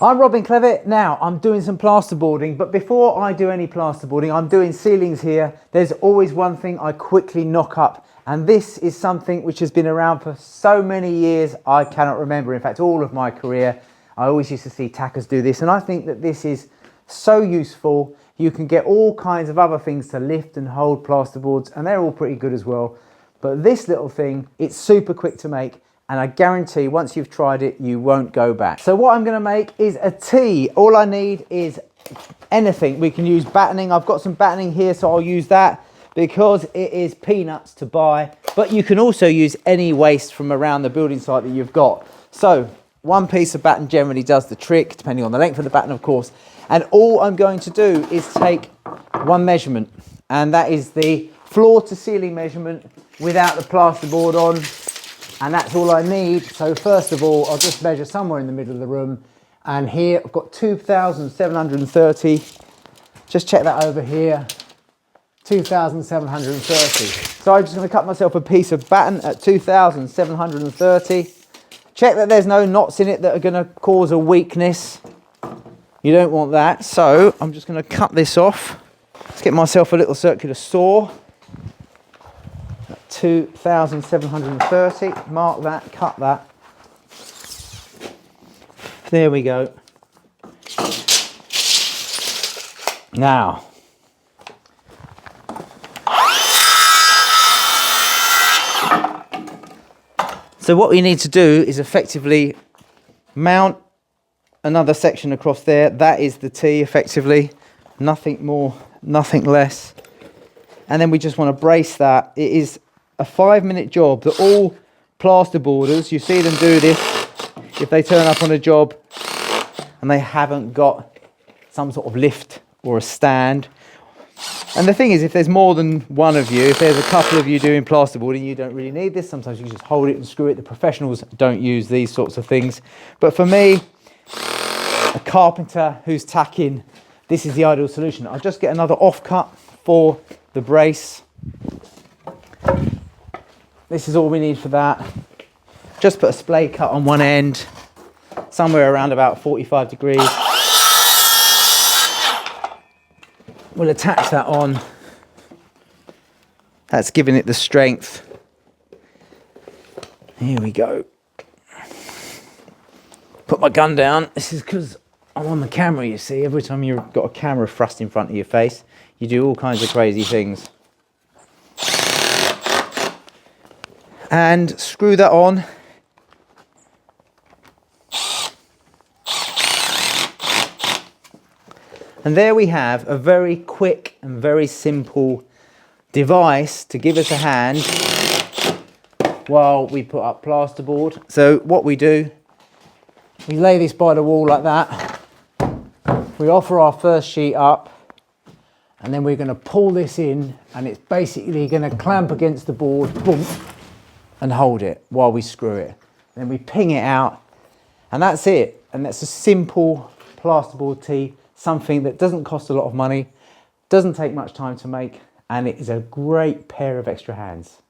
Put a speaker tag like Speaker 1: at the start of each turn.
Speaker 1: I'm Robin Clevett. Now I'm doing some plasterboarding, but before I do any plasterboarding, I'm doing ceilings here. There's always one thing I quickly knock up, and this is something which has been around for so many years I cannot remember. In fact, all of my career, I always used to see tackers do this, and I think that this is so useful. You can get all kinds of other things to lift and hold plasterboards, and they're all pretty good as well. But this little thing, it's super quick to make, and I guarantee once you've tried it, you won't go back. So what I'm gonna make is a T. All I need is anything. We can use battening. I've got some battening here, so I'll use that because it is peanuts to buy. But you can also use any waste from around the building site that you've got. So one piece of batten generally does the trick, depending on the length of the batten, of course. And all I'm going to do is take one measurement, and that is the floor to ceiling measurement without the plasterboard on. And that's all I need. So first of all, I'll just measure somewhere in the middle of the room. And here I've got 2,730. Just check that over here, 2,730. So I'm just gonna cut myself a piece of batten at 2,730. Check that there's no knots in it that are gonna cause a weakness. You don't want that. So I'm just gonna cut this off. Let's get myself a little circular saw. 2,730, mark that, cut that. There we go. Now, so what we need to do is effectively mount another section across there. That is the T effectively, nothing more, nothing less. And then we just want to brace that. It is a 5-minute job that all plasterboarders, you see them do this if they turn up on a job and they haven't got some sort of lift or a stand. And the thing is, if there's more than one of you, if there's a couple of you doing plasterboarding, you don't really need this. Sometimes you can just hold it and screw it. The professionals don't use these sorts of things. But for me, a carpenter who's tacking, this is the ideal solution. I'll just get another offcut for the brace. This is all we need for that. Just put a splay cut on one end, somewhere around about 45 degrees. We'll attach that on. That's giving it the strength. Here we go. Put my gun down. This is because I'm on the camera, you see. Every time you've got a camera thrust in front of your face, you do all kinds of crazy things. And screw that on. And there we have a very quick and very simple device to give us a hand while we put up plasterboard. So what we do, we lay this by the wall like that. We offer our first sheet up, and then we're going to pull this in, and it's basically going to clamp against the board, boom, and hold it while we screw it. Then we ping it out, and that's it. And that's a simple plasterboard tee, something that doesn't cost a lot of money, doesn't take much time to make, and it is a great pair of extra hands.